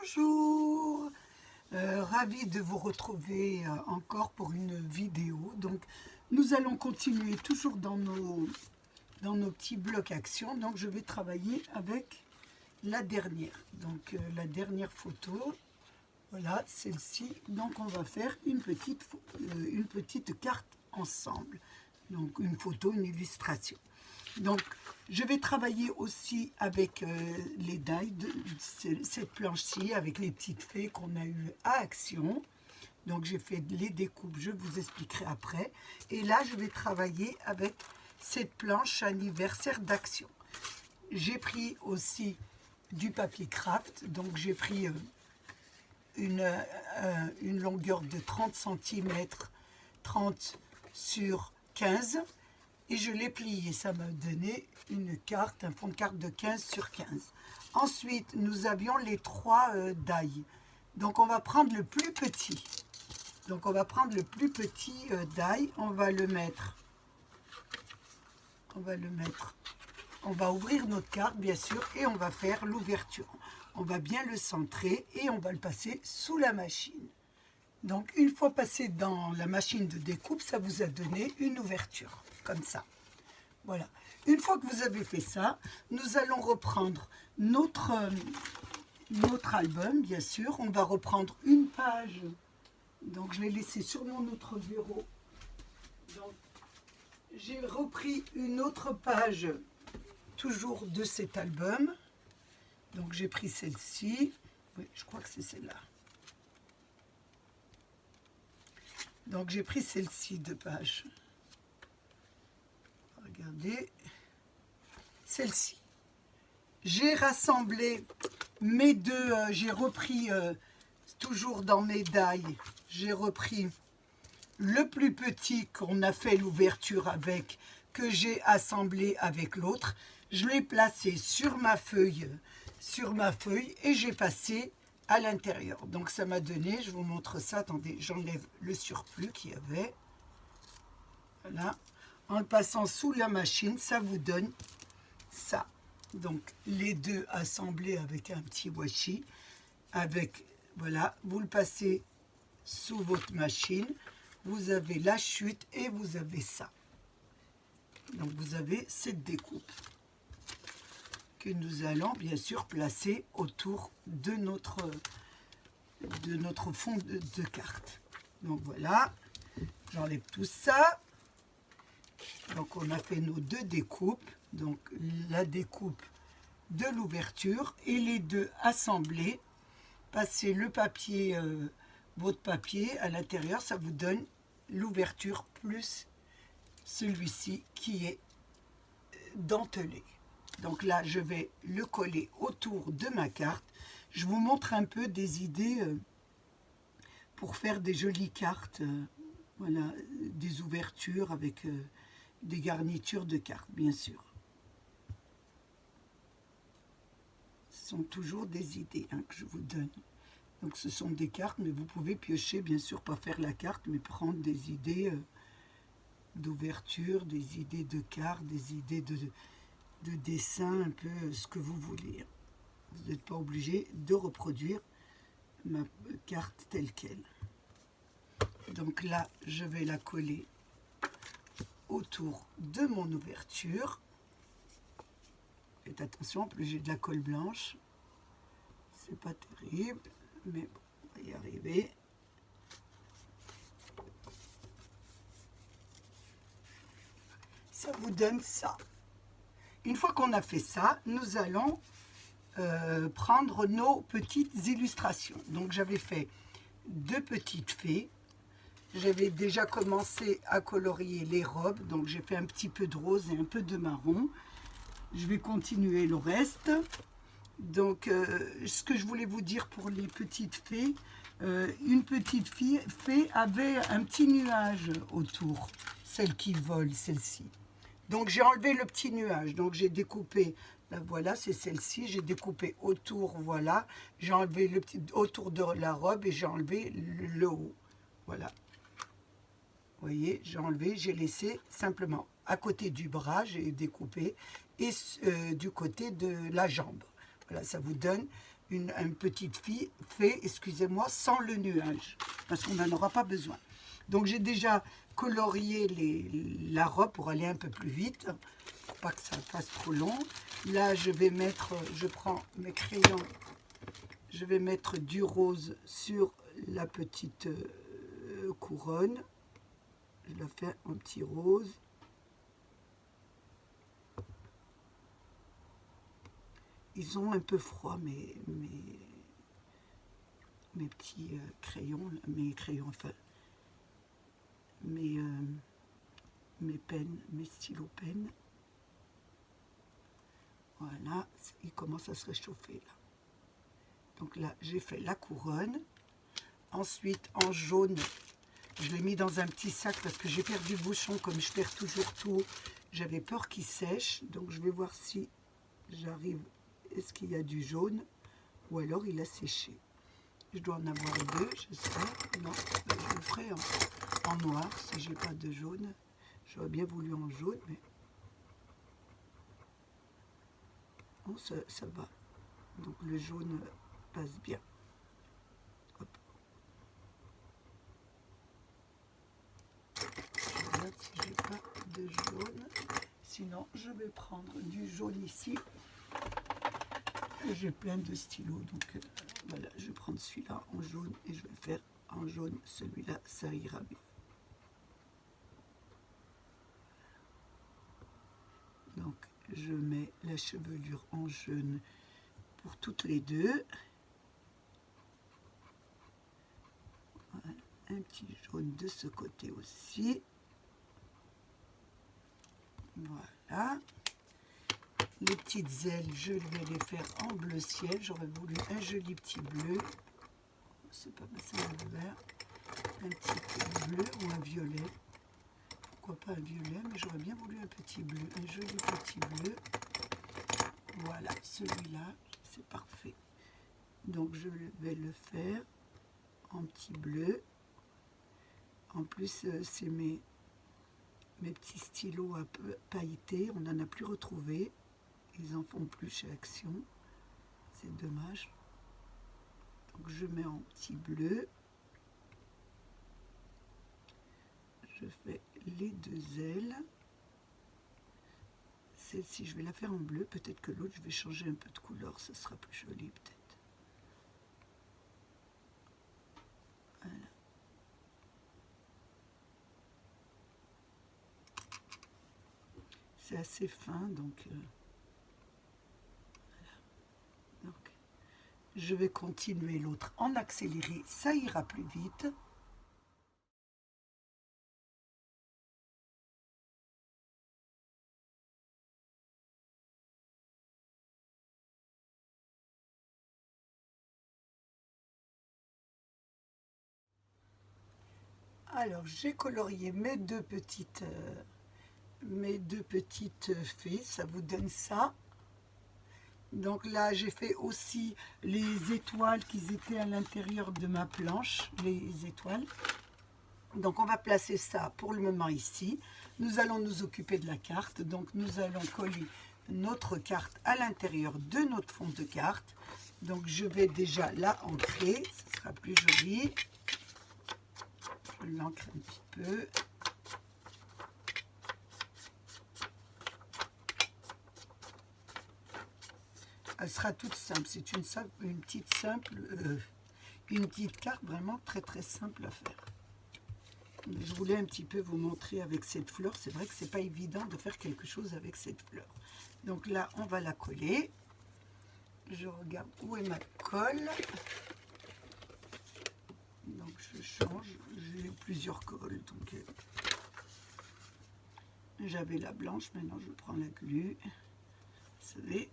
Bonjour, ravi de vous retrouver encore pour une vidéo. Donc nous allons continuer toujours dans nos petits blocs actions. Donc je vais travailler avec la dernière. Donc la dernière photo, voilà celle-ci. Donc on va faire une petite carte ensemble. Donc une photo, une illustration. Donc, je vais travailler aussi avec les die de cette planche-ci, avec les petites fées qu'on a eues à Action. Donc, j'ai fait les découpes, je vous expliquerai après. Et là, je vais travailler avec cette planche anniversaire d'Action. J'ai pris aussi du papier craft. Donc, j'ai pris une longueur de 30 cm, 30 sur 15. Et je l'ai plié, ça m'a donné une carte, un fond de carte de 15 sur 15. Ensuite, nous avions les trois die. Donc, on va prendre le plus petit. Donc, on va prendre le plus petit die. On va le mettre. On va ouvrir notre carte, bien sûr, et on va faire l'ouverture. On va bien le centrer et on va le passer sous la machine. Donc, une fois passé dans la machine de découpe, ça vous a donné une ouverture, comme ça. Voilà. Une fois que vous avez fait ça, nous allons reprendre notre album, bien sûr. On va reprendre une page. Donc, je l'ai laissé sur mon autre bureau. Donc, j'ai repris une autre page, toujours de cet album. Donc, j'ai pris celle-ci. Oui, je crois que c'est celle-là. Donc, j'ai pris celle-ci de page. Regardez. Celle-ci. J'ai rassemblé mes deux, j'ai repris, toujours dans mes die, j'ai repris le plus petit qu'on a fait l'ouverture avec, que j'ai assemblé avec l'autre. Je l'ai placé sur ma feuille et j'ai passé à l'intérieur. Donc ça m'a donné, je vous montre ça, attendez, j'enlève le surplus qu'il y avait. Voilà. En le passant sous la machine, ça vous donne ça. Donc les deux assemblés avec un petit washi. Avec, voilà, vous le passez sous votre machine. Vous avez la chute et vous avez ça. Donc vous avez cette découpe que nous allons bien sûr placer autour de notre fond de carte. Donc voilà, j'enlève tout ça. Donc on a fait nos deux découpes, donc la découpe de l'ouverture et les deux assemblés. Passez le papier, votre papier à l'intérieur, ça vous donne l'ouverture plus celui-ci qui est dentelé. Donc là, je vais le coller autour de ma carte. Je vous montre un peu des idées pour faire des jolies cartes, voilà, des ouvertures avec des garnitures de cartes, bien sûr. Ce sont toujours des idées que je vous donne. Donc ce sont des cartes, mais vous pouvez piocher, bien sûr, pas faire la carte, mais prendre des idées d'ouverture, des idées de cartes, des idées de dessin, un peu ce que vous voulez. Vous n'êtes pas obligé de reproduire ma carte telle qu'elle. Donc là, je vais la coller autour de mon ouverture. Faites attention, en plus j'ai de la colle blanche. C'est pas terrible, mais bon, on va y arriver. Ça vous donne ça. Une fois qu'on a fait ça, nous allons prendre nos petites illustrations. Donc j'avais fait deux petites fées. J'avais déjà commencé à colorier les robes, donc j'ai fait un petit peu de rose et un peu de marron. Je vais continuer le reste. Donc, ce que je voulais vous dire pour les petites fées, une petite fée avait un petit nuage autour, celle qui vole, celle-ci. Donc, j'ai enlevé le petit nuage. Donc, j'ai découpé, là, voilà, c'est celle-ci. J'ai découpé autour, voilà. J'ai enlevé le petit autour de la robe et j'ai enlevé le haut. Voilà. Vous voyez, j'ai enlevé, j'ai laissé simplement à côté du bras, j'ai découpé, et du côté de la jambe. Voilà, ça vous donne une petite fée, excusez-moi, sans le nuage, parce qu'on n'en aura pas besoin. Donc j'ai déjà colorié la robe pour aller un peu plus vite, pour pas que ça fasse trop long. Là, je vais mettre, je prends mes crayons, je vais mettre du rose sur la petite couronne. Je la fais en petit rose. Ils sont un peu froids, mes petits crayons, enfin, mes pennes, mes stylos pennes. Voilà, il commence à se réchauffer là. Donc là, j'ai fait la couronne. Ensuite, en jaune, je l'ai mis dans un petit sac parce que j'ai perdu le bouchon, comme je perds toujours tout. J'avais peur qu'il sèche, donc je vais voir si j'arrive. Est-ce qu'il y a du jaune ou alors il a séché? Je dois en avoir deux, j'espère. Non, je le ferai en noir si j'ai pas de jaune. J'aurais bien voulu en jaune, mais oh, ça va. Donc le jaune passe bien. Hop. Je regarde si j'ai pas de jaune. Sinon, je vais prendre du jaune ici. J'ai plein de stylos, donc voilà, je vais prendre celui-là en jaune et je vais le faire en jaune. Celui-là, ça ira bien. Donc, je mets la chevelure en jaune pour toutes les deux. Voilà, un petit jaune de ce côté aussi. Voilà. Les petites ailes, je vais les faire en bleu ciel. J'aurais voulu un joli petit bleu. C'est pas passé le vert. Un petit bleu ou un violet. Pourquoi pas un violet, mais j'aurais bien voulu un petit bleu. Un joli petit bleu. Voilà, celui-là, c'est parfait. Donc je vais le faire en petit bleu. En plus, c'est mes petits stylos à pailletés. On n'en a plus retrouvé. Ils en font plus chez Action. C'est dommage. Donc je mets en petit bleu. Je fais les deux ailes. Celle-ci, je vais la faire en bleu. Peut-être que l'autre, je vais changer un peu de couleur. Ça sera plus joli, peut-être. Voilà. C'est assez fin, donc... voilà. Donc, je vais continuer l'autre en accéléré. Ça ira plus vite. Alors, j'ai colorié mes deux petites fées. Ça vous donne ça. Donc là, j'ai fait aussi les étoiles qui étaient à l'intérieur de ma planche, les étoiles. Donc on va placer ça pour le moment ici. Nous allons nous occuper de la carte. Donc nous allons coller notre carte à l'intérieur de notre fond de carte. Donc je vais déjà la ancrer, ce sera plus joli. Je l'ancre un petit peu. Elle sera toute simple, c'est une petite carte vraiment très très simple à faire. Je voulais un petit peu vous montrer avec cette fleur. C'est vrai que c'est pas évident de faire quelque chose avec cette fleur. Donc là, on va la coller. Je regarde où est ma colle. Donc je change. J'ai plusieurs colles. Donc j'avais la blanche. Maintenant, je prends la glu. Vous savez,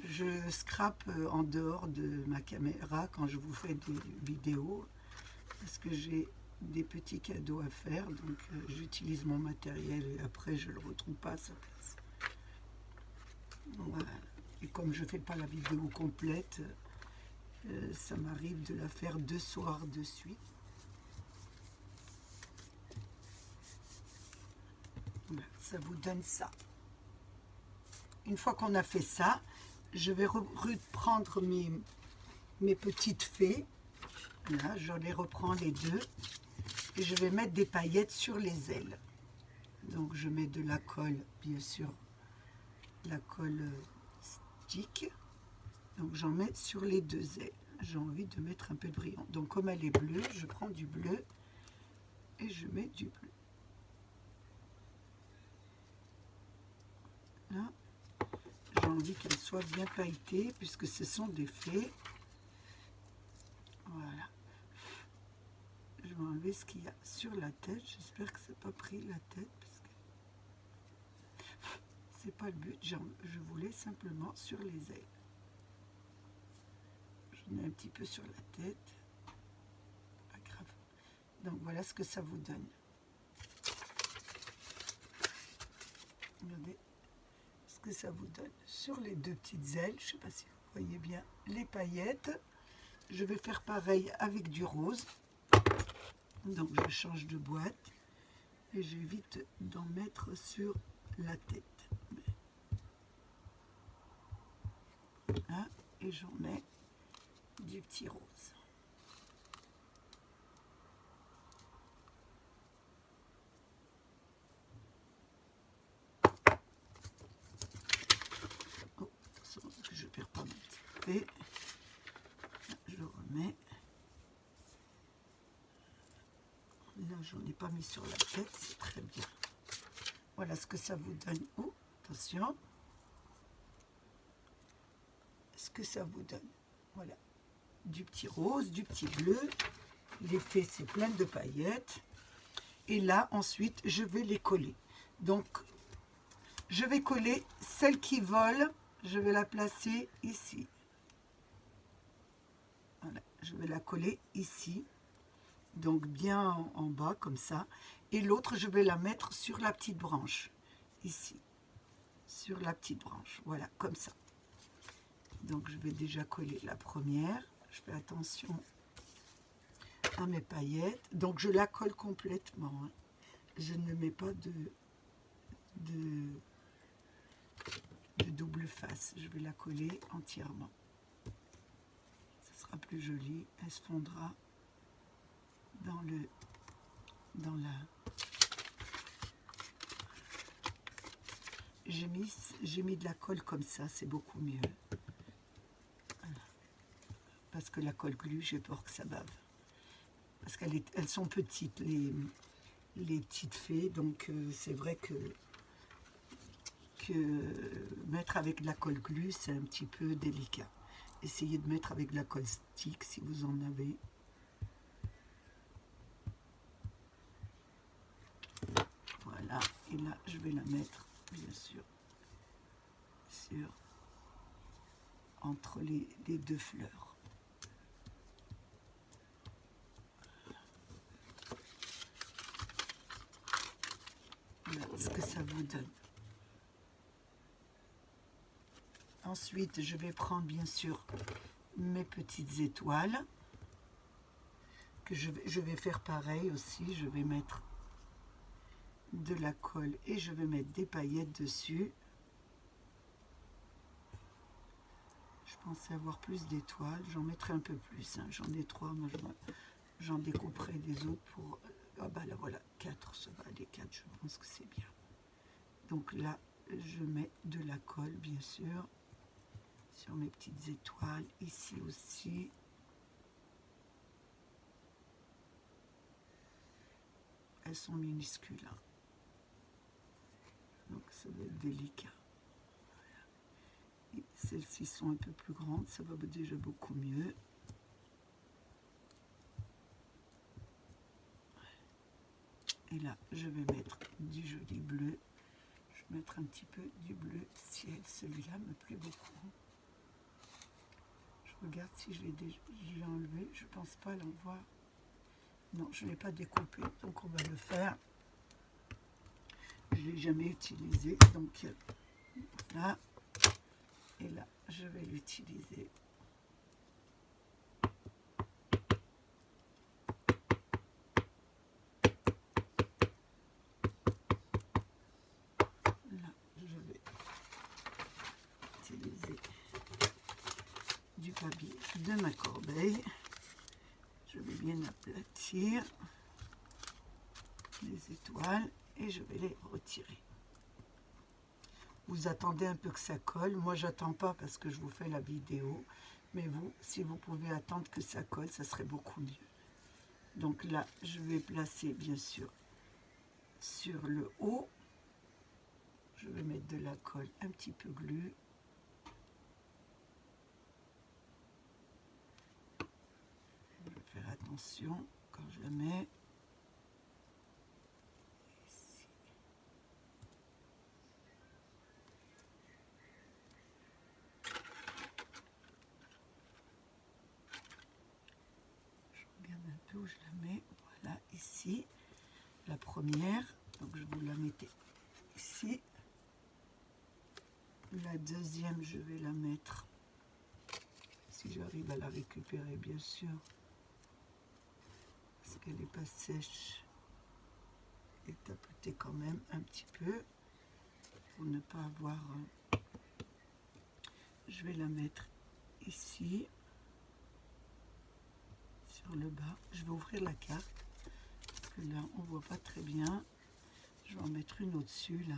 je scrape en dehors de ma caméra quand je vous fais des vidéos parce que j'ai des petits cadeaux à faire, donc j'utilise mon matériel et après je le retrouve pas à sa place. Voilà. Et comme je fais pas la vidéo complète, ça m'arrive de la faire 2 soirs de suite. Voilà, ça vous donne ça. une fois qu'on a fait ça, je vais reprendre mes petites fées. Là, je les reprends les deux. Et je vais mettre des paillettes sur les ailes. Donc je mets de la colle, bien sûr, la colle stick. Donc j'en mets sur les deux ailes. J'ai envie de mettre un peu de brillant. Donc comme elle est bleue, je prends du bleu et je mets du bleu. Là, j'ai envie qu'elle soit bien pailletée puisque ce sont des fées. Voilà. Je vais enlever ce qu'il y a sur la tête. J'espère que ça n'a pas pris la tête. C'est pas le but. Je voulais simplement sur les ailes. J'en ai un petit peu sur la tête. Pas grave. Donc voilà ce que ça vous donne. Regardez ce que ça vous donne. Sur les deux petites ailes, je ne sais pas si vous voyez bien les paillettes. Je vais faire pareil avec du rose. Donc je change de boîte et j'évite d'en mettre sur la tête. Voilà, et j'en mets du petit rose. Oh, attention que je ne perds pas mon petit peu. Je remets. Là, j'en ai pas mis sur la tête, c'est très bien. Voilà ce que ça vous donne. Oh, attention. Ce que ça vous donne. Voilà. Du petit rose, du petit bleu. L'effet, c'est plein de paillettes. Et là, ensuite, je vais les coller. Donc, je vais coller celle qui vole. Je vais la placer ici. Voilà. Je vais la coller ici. Donc bien en bas comme ça, et l'autre je vais la mettre sur la petite branche ici, sur la petite branche, voilà, comme ça. Donc je vais déjà coller la première. Je fais attention à mes paillettes, donc je la colle complètement, hein. Je ne mets pas de double face, je vais la coller entièrement. Ça sera plus joli, elle se fondra dans la... J'ai mis de la colle comme ça, c'est beaucoup mieux. Voilà. Parce que la colle glue, j'ai peur que ça bave. Parce qu'elles sont petites, les petites fées, donc c'est vrai que mettre avec de la colle glue, c'est un petit peu délicat. Essayez de mettre avec de la colle stick si vous en avez. Voilà, et là je vais la mettre bien sûr entre les deux fleurs. Voilà ce que ça vous donne. Ensuite je vais prendre bien sûr mes petites étoiles que je vais faire pareil aussi. Je vais mettre de la colle et je vais mettre des paillettes dessus. Je pensais avoir plus d'étoiles, j'en mettrai un peu plus, hein. J'en ai 3, moi j'en découperai des autres pour... Ah bah là voilà, 4, ça va, les 4 je pense que c'est bien. Donc là je mets de la colle bien sûr sur mes petites étoiles, ici aussi. Elles sont minuscules, hein. Donc ça va être délicat. Celles-ci sont un peu plus grandes, ça va déjà beaucoup mieux. Et là, je vais mettre du joli bleu. Je vais mettre un petit peu du bleu ciel. Celui-là me plaît beaucoup. Je regarde si je l'ai enlevé. Je ne pense pas l'enlever. Non, je ne l'ai pas découpé, donc on va le faire. Je ne l'ai jamais utilisé, donc là. Et là, je vais l'utiliser. Là, je vais papier de ma corbeille. Je vais bien aplatir les étoiles et je vais les retirer. Vous attendez un peu que ça colle. Moi, j'attends pas parce que je vous fais la vidéo. Mais vous, si vous pouvez attendre que ça colle, ça serait beaucoup mieux. Donc là, je vais placer, bien sûr, sur le haut. Je vais mettre de la colle un petit peu glue. Je vais faire attention quand je la mets. Ici. Je regarde un peu où je la mets. Voilà, ici. La première. Donc je vous la mettez ici. La deuxième, je vais la mettre, si j'arrive à la récupérer, bien sûr, parce qu'elle n'est pas sèche, et tapoter quand même un petit peu, pour ne pas avoir... Je vais la mettre ici, sur le bas. Je vais ouvrir la carte, parce que là, on ne voit pas très bien. Je vais en mettre une au-dessus, là.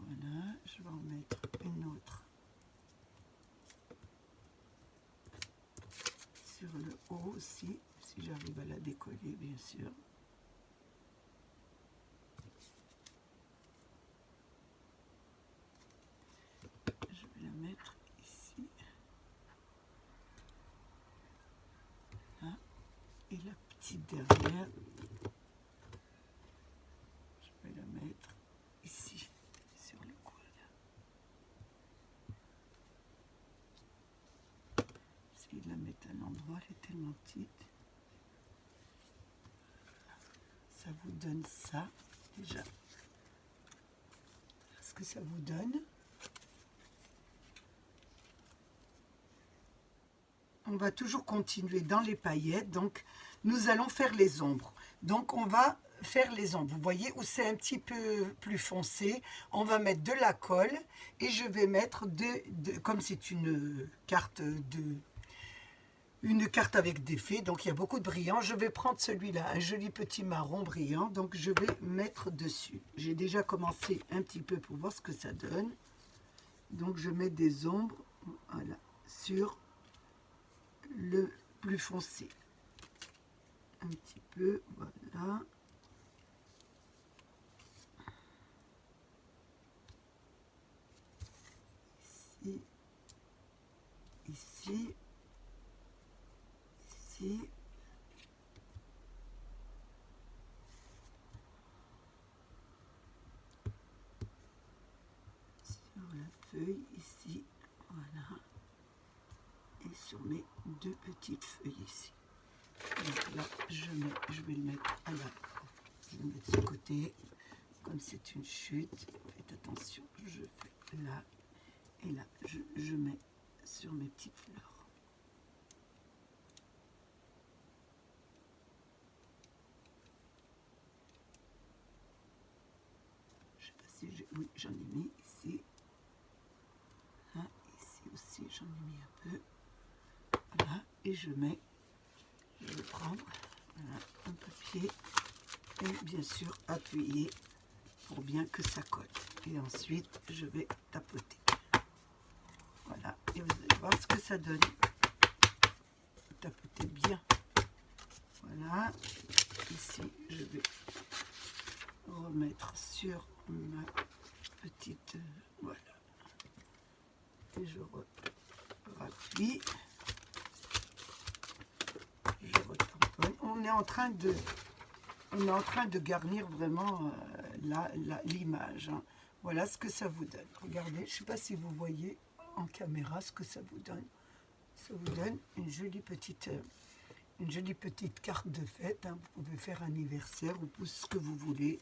Voilà, je vais en mettre une autre sur le haut aussi, si j'arrive à la décoller, bien sûr. Je vais la mettre ici. Là. Et la petite dernière, je vais la mettre ici, sur le coin. Essayez de la mettre à l'endroit, elle est tellement petite. Ça vous donne ça, déjà. Ce que ça vous donne. On va toujours continuer dans les paillettes, donc nous allons faire les ombres. Donc on va faire les ombres. Vous voyez où c'est un petit peu plus foncé, on va mettre de la colle et je vais mettre comme c'est une carte avec des fées, donc il y a beaucoup de brillant. Je vais prendre celui-là, un joli petit marron brillant, donc je vais mettre dessus. J'ai déjà commencé un petit peu pour voir ce que ça donne. Donc je mets des ombres, voilà, sur le plus foncé. Un petit peu, voilà. Ici, ici, ici. Sur la feuille, ici, voilà. Et sur mes deux petites feuilles ici. Donc là, je vais le mettre à la... Je vais le mettre de ce côté. Comme c'est une chute, faites attention, je fais là et là, je mets sur mes petites fleurs. Je sais pas si j'ai... Oui, j'en ai mis ici. Là, ici aussi, j'en ai mis un peu. Voilà, et je vais prendre voilà, un papier et bien sûr appuyer pour bien que ça colle. Et ensuite, je vais tapoter. Voilà, et vous allez voir ce que ça donne. Tapotez bien. Voilà, ici, je vais remettre sur ma petite... voilà. Et je rappuie. Je retamponne. On est en train de garnir vraiment l'image. Hein. Voilà ce que ça vous donne. Regardez, je ne sais pas si vous voyez en caméra ce que ça vous donne. Ça vous donne une jolie petite carte de fête. Hein. Vous pouvez faire anniversaire ou ce que vous voulez.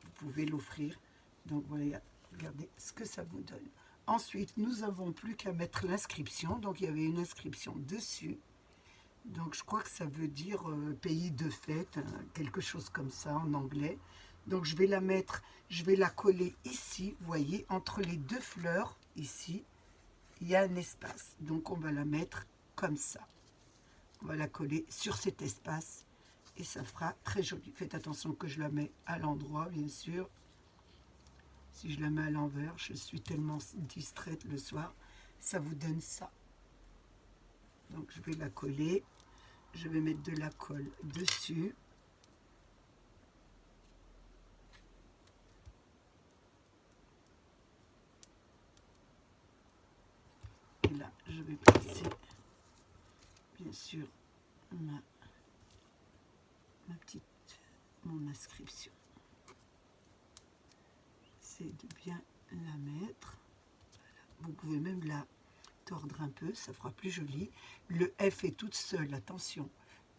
Vous pouvez l'offrir. Donc voilà, regardez ce que ça vous donne. Ensuite, nous n'avons plus qu'à mettre l'inscription. Donc il y avait une inscription dessus. Donc je crois que ça veut dire pays de fête, hein, quelque chose comme ça en anglais. Donc je vais la mettre, je vais la coller ici, vous voyez, entre les deux fleurs, ici, il y a un espace. Donc on va la mettre comme ça. On va la coller sur cet espace et ça fera très joli. Faites attention que je la mets à l'endroit, bien sûr. Si je la mets à l'envers, je suis tellement distraite le soir, ça vous donne ça. Donc je vais la coller, je vais mettre de la colle dessus. Et là, je vais placer, bien sûr, mon inscription. C'est de bien la mettre. Voilà. Vous pouvez même la tordre un peu, ça fera plus joli. Le F est toute seule, attention.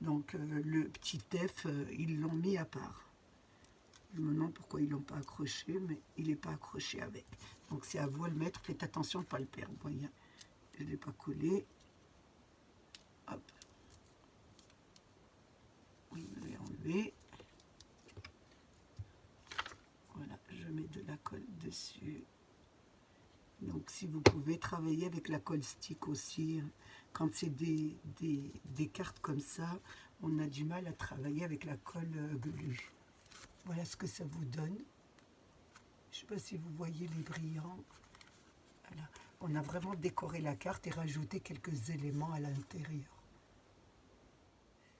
Donc le petit F, ils l'ont mis à part. Je me demande pourquoi ils l'ont pas accroché, mais il n'est pas accroché avec. Donc c'est à vous de le mettre. Faites attention de ne pas le perdre. Vous voyez, je ne l'ai pas collé. Hop. Oui, je vais enlever. Voilà, je mets de la colle dessus. Donc si vous pouvez travailler avec la colle stick aussi, quand c'est des cartes comme ça, on a du mal à travailler avec la colle glu. Voilà ce que ça vous donne. Je ne sais pas si vous voyez les brillants. Voilà. On a vraiment décoré la carte et rajouté quelques éléments à l'intérieur.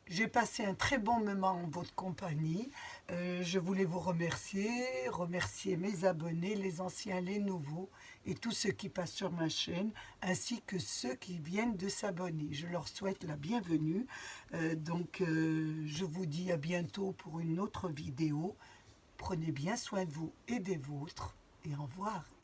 J'ai passé un très bon moment en votre compagnie. Je voulais vous remercier mes abonnés, les anciens, les nouveaux et tous ceux qui passent sur ma chaîne, ainsi que ceux qui viennent de s'abonner. Je leur souhaite la bienvenue. Je vous dis à bientôt pour une autre vidéo. Prenez bien soin de vous et des vôtres et au revoir.